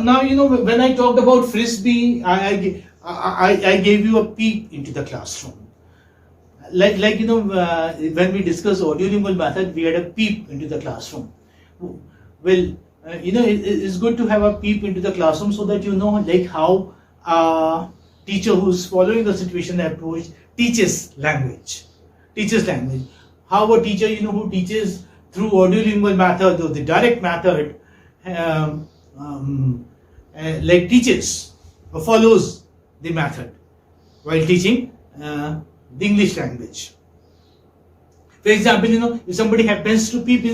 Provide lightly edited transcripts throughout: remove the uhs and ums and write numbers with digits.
now when I talked about Frisbee, I gave you a peek into the classroom. Like when we discussed audio-lingual method, we had a peep into the classroom. Well, it's good to have a peep into the classroom so that like how a teacher who's following the situational approach teaches language. How a teacher who teaches through audio-lingual method or the direct method like teaches or follows the method while teaching the English language. For example, if somebody happens to peep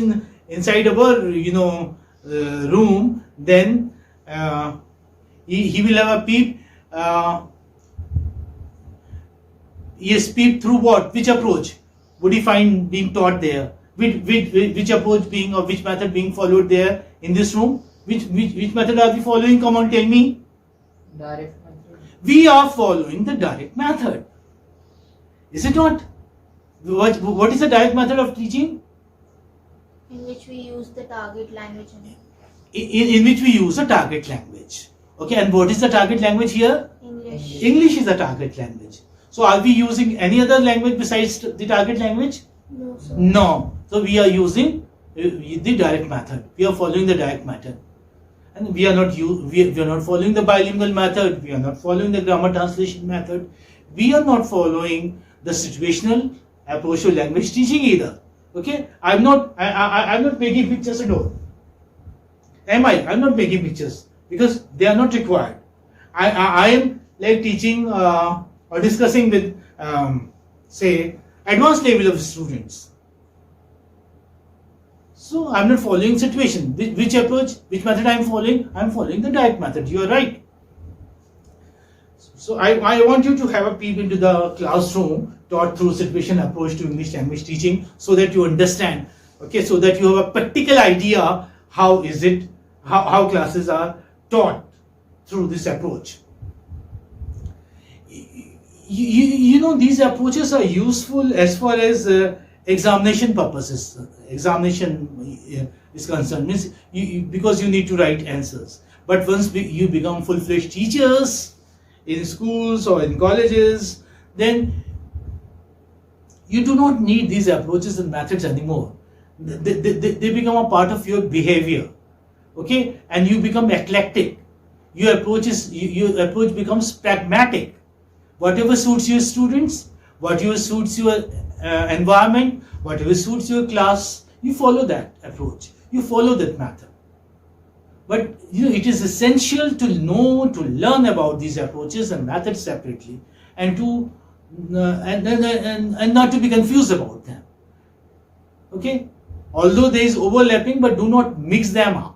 inside our room, then he will have a peep. Yes, peep through what? Which approach would he find being taught there? Which approach being or which method being followed there in this room? Which method are we following? Come on, tell me. Direct method. We are following the direct method. Is it not? What is the direct method of teaching? In which we use the target language. In which we use a target language. Okay, and what is the target language here? English. English is the target language. So are we using any other language besides the target language? No, sir. No. So we are using the direct method. We are following the direct method. And we are not following the bilingual method. We are not following the grammar translation method. We are not following the situational approach to language teaching either. Okay? I'm not making pictures at all. Am I? I'm not making pictures because they are not required. I am like teaching or discussing with say advanced level of students. So I'm not following situation. Which approach, which method I'm following? I'm following the direct method. You are right. So I want you to have a peep into the classroom taught through situational approach to English language teaching so that you understand, okay, so that you have a practical idea how classes are taught through this approach. These approaches are useful as far as examination purposes. Examination is concerned, means because you need to write answers. But once you become full-fledged teachers in schools or in colleges, then you do not need these approaches and methods anymore. They become a part of your behavior, okay, and you become eclectic. Your approach becomes pragmatic. Whatever suits your students, whatever suits your environment, whatever suits your class, you follow that approach. You follow that method. But it is essential to learn about these approaches and methods separately, and to and not to be confused about them. Okay, although there is overlapping, but do not mix them up.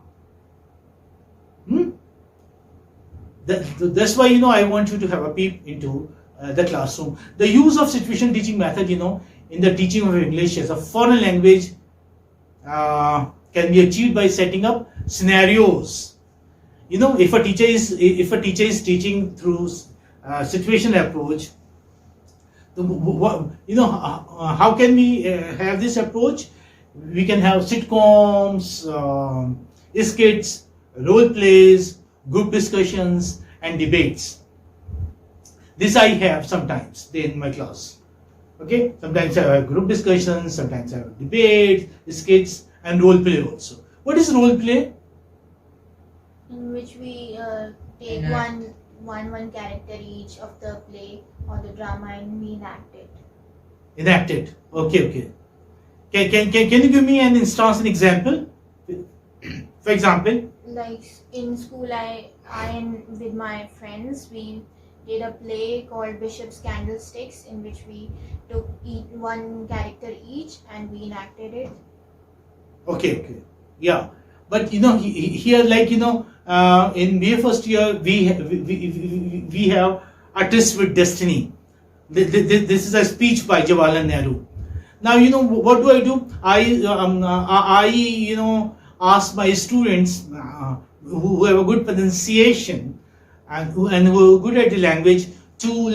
That's why I want you to have a peep into the classroom. The use of situation teaching method, in the teaching of English as a foreign language, can be achieved by setting up scenarios. If a teacher is teaching through situational approach, how can we have this approach? We can have sitcoms, skits, role plays, group discussions, and debates. This I have sometimes in my class. Okay, sometimes I have group discussions, sometimes I have debates, skits, and role play also. What is role play? In which we take one character each of the play or the drama and we enact it. Enact it. Okay. Can you give me an instance, an example? For example, like in school, I and with my friends we did a play called Bishop's Candlesticks, in which we took one character each and we enacted it. Okay, yeah. But here, like in BA first year, we have Artists with Destiny. This is a speech by Jawaharlal Nehru. Now what do? I ask my students who have a good pronunciation and who are good at the language to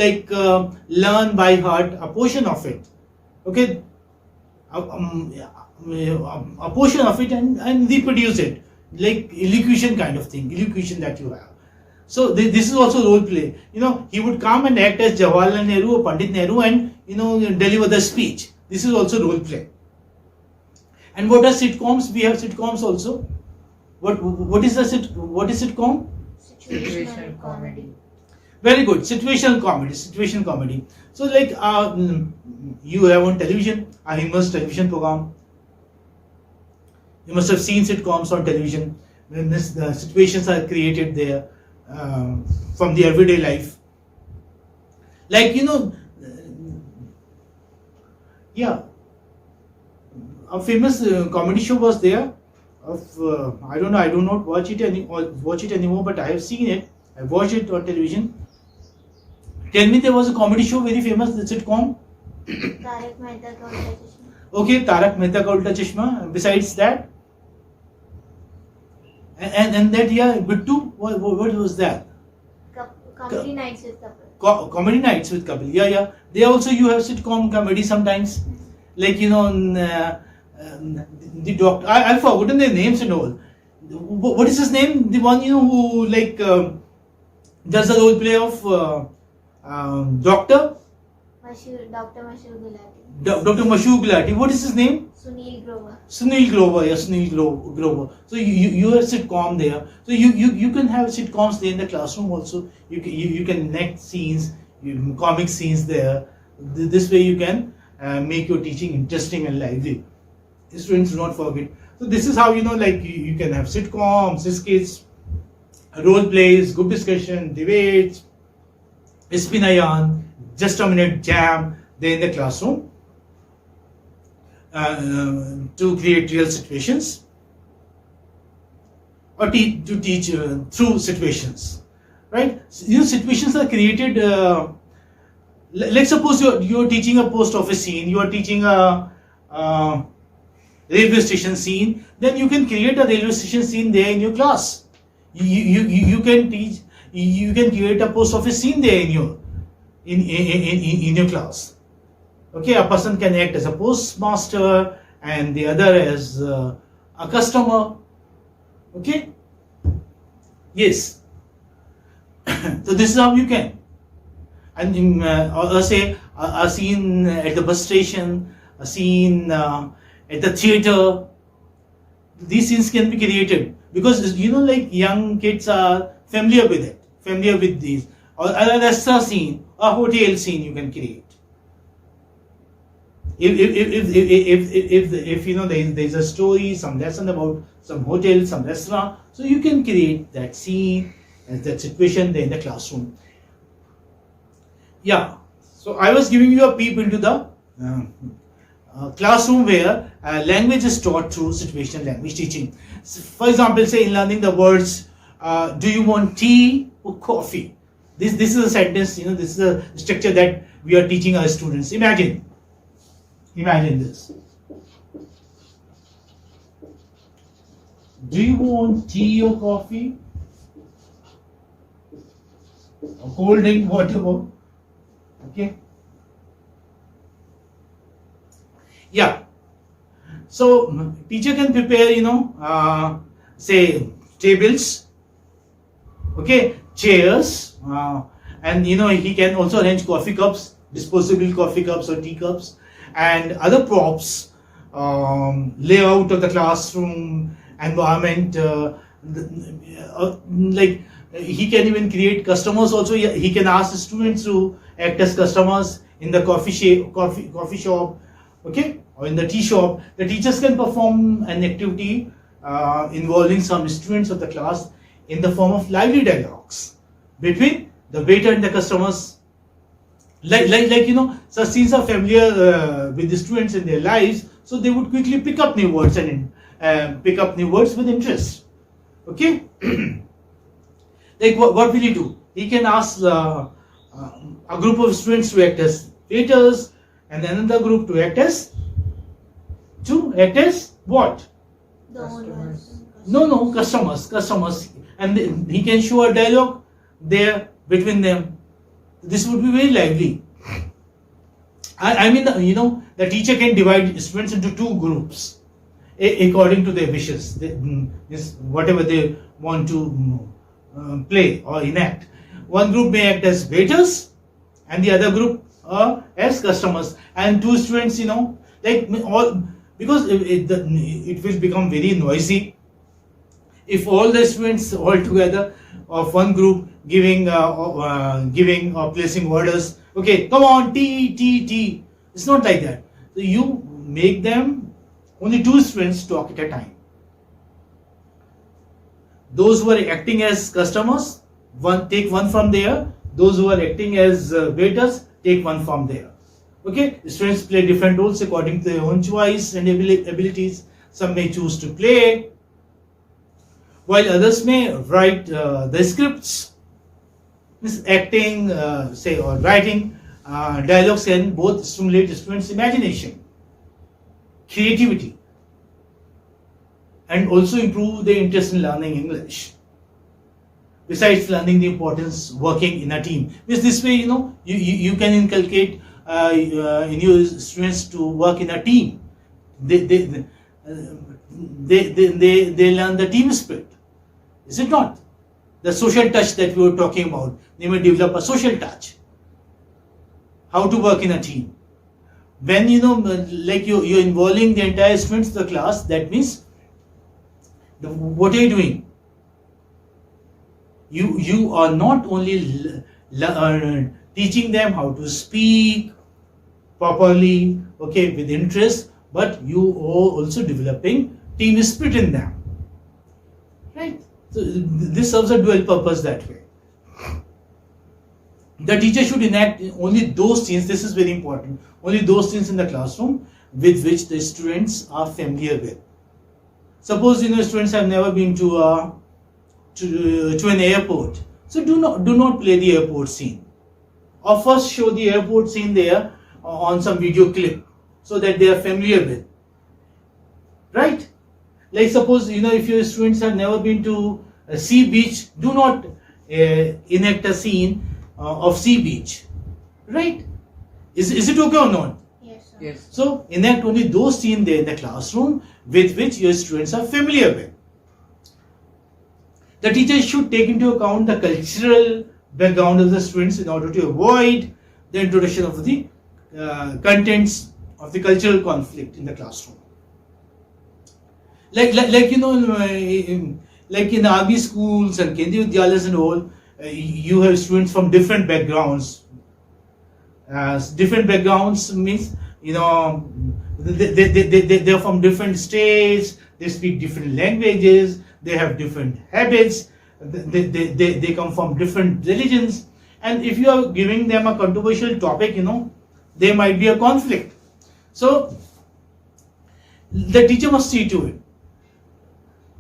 learn by heart a portion of it. Okay, a portion of it and reproduce it. like elocution kind of thing, elocution that you have. So this is also role play. He would come and act as Jawaharlal Nehru or Pandit Nehru and deliver the speech. This is also role play. And what are sitcoms? We have sitcoms also. What is sitcom? Situational comedy. Very good. Situational comedy. So like you have on television a famous television program. You must have seen sitcoms on television when the situations are created there from the everyday life. Like a famous comedy show was there. I don't know. I do not watch it anymore, but I have seen it. I watched it on television. Tell me, there was a comedy show very famous, the sitcom. Tarak Mehta Ka Ulta Chashma. Okay, Tarak Mehta Ka Ulta Chashma. Besides that, and that Bittu, what was that? Comedy Nights with Kapil. Comedy Nights with Kapil. Yeah. They also you have sitcom comedy sometimes, like the doctor. I've forgotten their names and all. What is his name? The one who like does the role play of doctor. Dr. Mashur Gulati. Dr. Mashur Gulati. What is his name? Sunil Grover. Sunil Grover. So you have sitcom there. So you can have sitcoms there in the classroom also. You can enact scenes, comic scenes there. This way you can make your teaching interesting and lively. The students do not forget. So this is how you can have sitcoms, skits, role plays, group discussion, debates, spinayan, just a minute jam there in the classroom to create real situations or to teach through situations, right? Situations are created. Let's suppose you're teaching a post office scene, you are teaching a railway station scene. Then you can create a railway station scene there in your class. You can teach. You can create a post office scene there in your class. Okay, a person can act as a postmaster and the other as a customer. Okay. Yes. So this is how you can. And or say a scene at the bus station, a scene at the theater. These scenes can be created because like young kids are familiar with these. Or a restaurant scene, a hotel scene you can create. If there's a story, some lesson about some hotel, some restaurant, so you can create that scene and that situation there in the classroom. Yeah. So I was giving you a peep into the classroom where language is taught through situational language teaching. So for example, say in learning the words, do you want tea or coffee? This is a sentence. This is a structure that we are teaching our students. Imagine this. Do you want tea or coffee? Or cold drink, whatever. Okay. Yeah. So teacher can prepare, say tables, okay, chairs, and he can also arrange coffee cups, disposable coffee cups or teacups, and other props, layout of the classroom environment. Like he can even create customers also. He can ask the students to act as customers in the coffee shop, okay, or in the tea shop. The teachers can perform an activity involving some students of the class in the form of lively dialogues between the waiter and the customers. Such scenes are familiar with the students in their lives, so they would quickly pick up new words and pick up new words with interest. Okay. Like what will he do? He can ask a group of students to act as waiters and another group to act as what? The owners. No, customers, and he can show a dialogue there between them. This would be very lively. I mean, the teacher can divide students into two groups. according to their wishes, whatever they want to play or enact. One group may act as waiters and the other group as customers, and two students, like all, because it will become very noisy if all the students all together of one group giving or placing orders. Okay, come on, tea. It's not like that. So you make them only two students talk at a time. Those who are acting as customers, take one from there. Those who are acting as waiters, take one from there. Okay, students play different roles according to their own choice and abilities. Some may choose to play, while others may write the scripts. Acting, or writing dialogues can both stimulate students' imagination, creativity, and also improve their interest in learning English. Besides learning the importance working in a team, because this way you can inculcate in your students to work in a team. They learn the team spirit, is it not? The social touch that we were talking about, they may develop a social touch. How to work in a team. When like you're involving the entire students of the class, that means what are you doing? You are not only teaching them how to speak properly, okay, with interest, but you are also developing team spirit in them, right? So this serves a dual purpose that way. The teacher should enact only those scenes, this is very important, only those scenes in the classroom with which the students are familiar with. Suppose students have never been to an airport, so do not play the airport scene, or first show the airport scene there on some video clip so that they are familiar with, right? Like suppose if your students have never been to a sea beach, do not enact a scene of sea beach, right? Is it okay or not? Yes, sir. Yes. So enact only those scenes there in the classroom with which your students are familiar with. The teacher should take into account the cultural background of the students in order to avoid the introduction of the contents of the cultural conflict in the classroom. Like in army schools and Kendriya Vidyalayas and all, you have students from different backgrounds. Different backgrounds means they're from different states. They speak different languages. They have different habits. They come from different religions. And if you are giving them a controversial topic, there might be a conflict. So the teacher must see to it.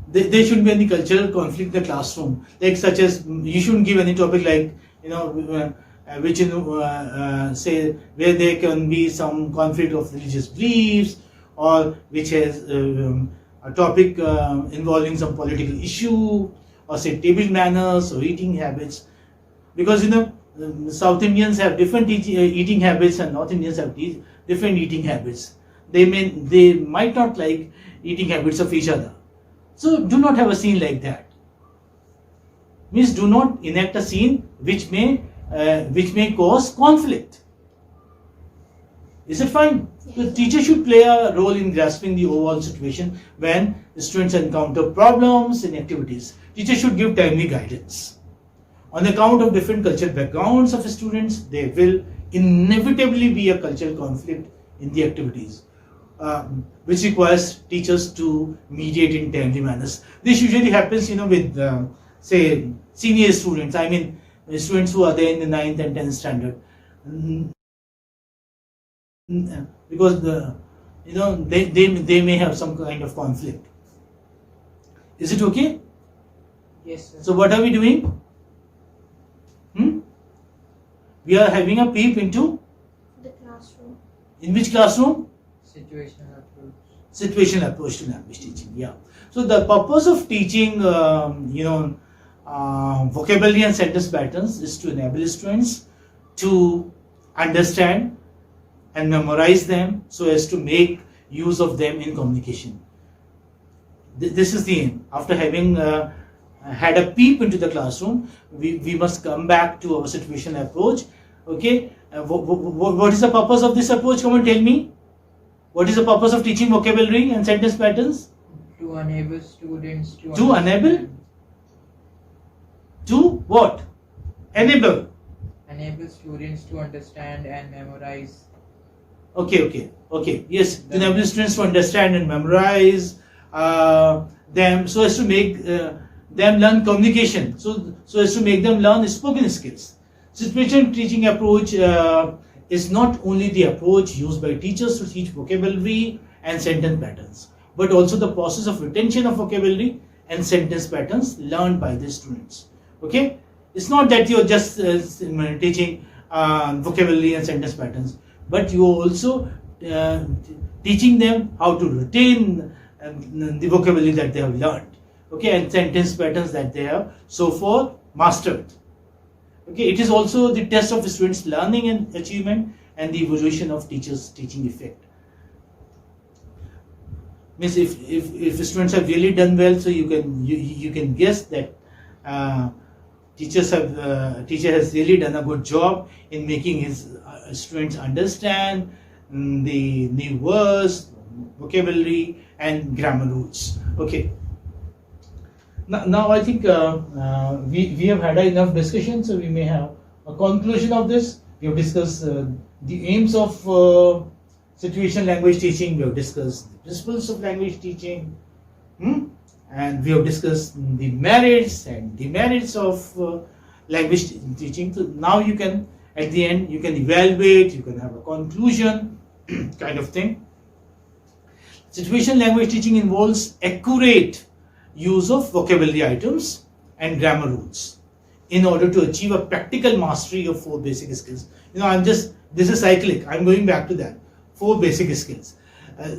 There shouldn't be any cultural conflict in the classroom, like such as you shouldn't give any topic like which say where there can be some conflict of religious beliefs, or which has a topic involving some political issue, or say table manners or eating habits, because South Indians have different eating habits and North Indians have different eating habits. They might not like eating habits of each other. So do not have a scene like that. Means do not enact a scene which may cause conflict. Is it fine? Yes. The teacher should play a role in grasping the overall situation when the students encounter problems in activities. Teacher should give timely guidance. On account of different cultural backgrounds of students, there will inevitably be a cultural conflict in the activities, which requires teachers to mediate in timely manners. This usually happens, with say senior students. I mean, students who are there in the 9th and 10th standard, because they may have some kind of conflict. Is it okay? Yes, sir. So what are we doing? We are having a peep into The classroom. in which classroom? Situational approach. Situational approach to language teaching. Yeah. So the purpose of teaching, vocabulary and sentence patterns is to enable students to understand and memorize them so as to make use of them in communication. This is the aim. After having had a peep into the classroom, we must come back to our situational approach. Okay, what is the purpose of this approach? Come on, tell me. What is the purpose of teaching vocabulary and sentence patterns? To enable students to enable? To what? Enable. Enable students to understand and memorize. Okay. Yes, to enable students to understand and memorize them, so as to make them learn communication. So as to make them learn spoken skills. Situational teaching approach is not only the approach used by teachers to teach vocabulary and sentence patterns, but also the process of retention of vocabulary and sentence patterns learned by the students. Okay, it's not that you're just teaching vocabulary and sentence patterns, but you are also teaching them how to retain the vocabulary that they have learned, okay, and sentence patterns that they have so far mastered. Okay, it is also the test of students' learning and achievement and the evaluation of teachers' teaching effect. Means if students have really done well, so you can guess that teacher has really done a good job in making his students understand the new words, vocabulary, and grammar rules. Okay. Now I think we have had enough discussion, so we may have a conclusion of this. We have discussed the aims of situational language teaching. We have discussed the principles of language teaching, and we have discussed the merits and demerits of language teaching. So now you can, at the end, you can evaluate, you can have a conclusion kind of thing. Situational language teaching involves accurate use of vocabulary items and grammar rules in order to achieve a practical mastery of 4 basic skills. This is cyclic. I'm going back to that. 4 basic skills.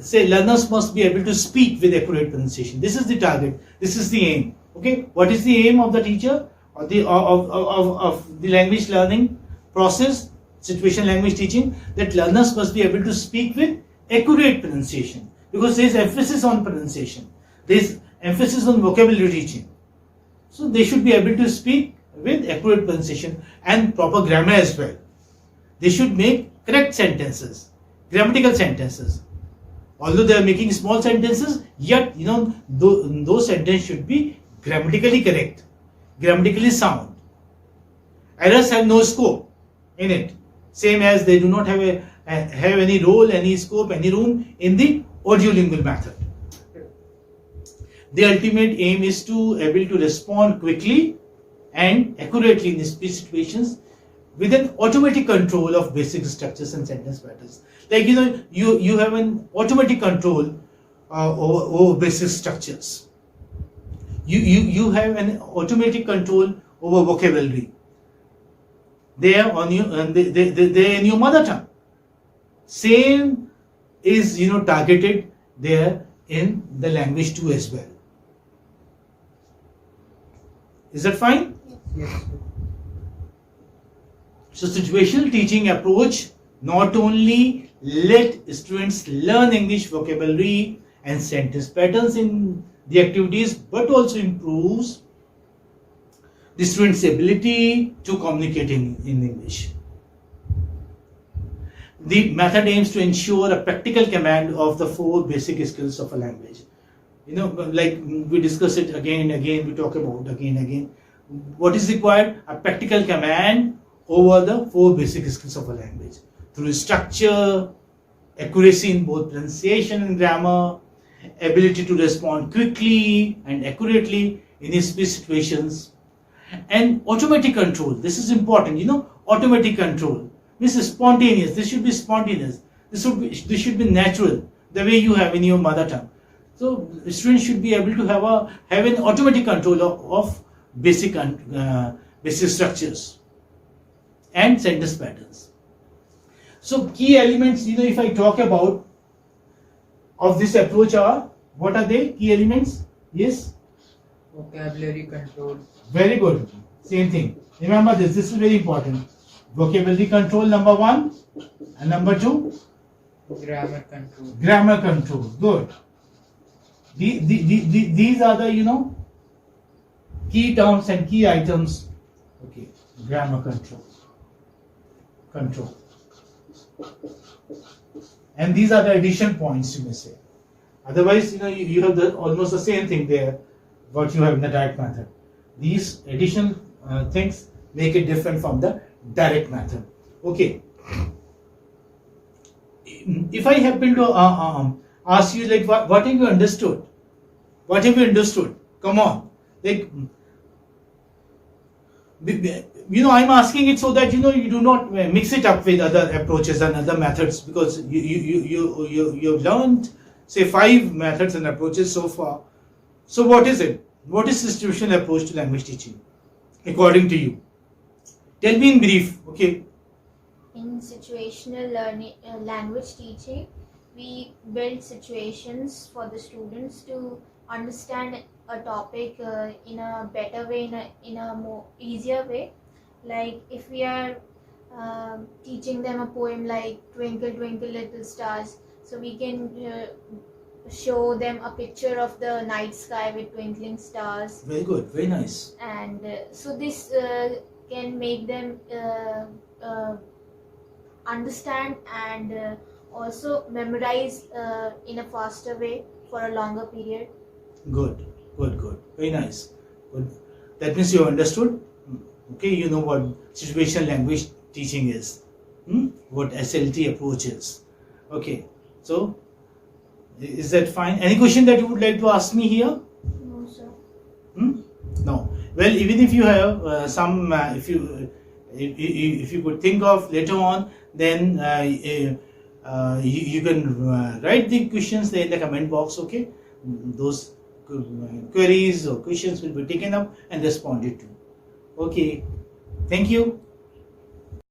Say learners must be able to speak with accurate pronunciation. This is the target. This is the aim. Okay. What is the aim of the teacher or of the language learning process? Situational language teaching, that learners must be able to speak with accurate pronunciation, because there is emphasis on pronunciation. There is emphasis on vocabulary teaching. So they should be able to speak with accurate pronunciation and proper grammar as well. They should make correct sentences, grammatical sentences. Although they are making small sentences, yet those sentences should be grammatically correct, grammatically sound. Errors have no scope in it. Same as they do not have any role, any scope, any room in the AUDIO-LINGUAL method. The ultimate aim is to able to respond quickly and accurately in speech situations with an automatic control of basic structures and sentence patterns. Like you have an automatic control over basic structures. You have an automatic control over vocabulary. They are on you, and they are in your mother tongue. Same is targeted there in the language too as well. Is that fine? Yes. So situational teaching approach not only let students learn English vocabulary and sentence patterns in the activities, but also improves the student's ability to communicate in English. The method aims to ensure a practical command of the 4 basic skills of a language. Like we discuss it again and again, we talk about again and again. What is required? A practical command over the 4 basic skills of a language through structure, accuracy in both pronunciation and grammar, ability to respond quickly and accurately in speech situations, and automatic control. This is important. Automatic control. This is spontaneous. This should be spontaneous. This should be natural, the way you have in your mother tongue. So students should be able to have an automatic control of basic structures and sentence patterns. So key elements, if I talk about of this approach are, what are they? Key elements? Yes? Vocabulary control. Very good. Same thing. Remember this. This is very important. Vocabulary control, number 1, and number 2, Grammar control. grammar control. Good. These are the, you know, key terms and key items. Okay, grammar control, and these are the addition points, you may say. Otherwise, you know, you have almost the same thing there what you have in the direct method. These addition things make it different from the direct method. Okay, if I happen to ask you, like, what have you understood? What have you understood? Come on, like, you know, I'm asking it so that, you know, you do not mix it up with other approaches and other methods, because you've learned, say, 5 methods and approaches so far. So what is it? What is situational approach to language teaching according to you? Tell me in brief. Okay. In situational learning, language teaching, we build situations for the students to understand a topic in a better way, in a more easier way. Like if we are teaching them a poem like Twinkle Twinkle Little Stars, so we can show them a picture of the night sky with twinkling stars. Very good, very nice. And so this can make them understand and also memorize in a faster way for a longer period. Good, very nice. Good. That means you understood. Okay, you know what situational language teaching is, what SLT approach is. Okay, so is that fine? Any question that you would like to ask me here? No, sir. No. Well, even if you have some, if you could think of later on, then you can write the questions there in the comment box. Okay, those queries or questions will be taken up and responded to. Okay, thank you.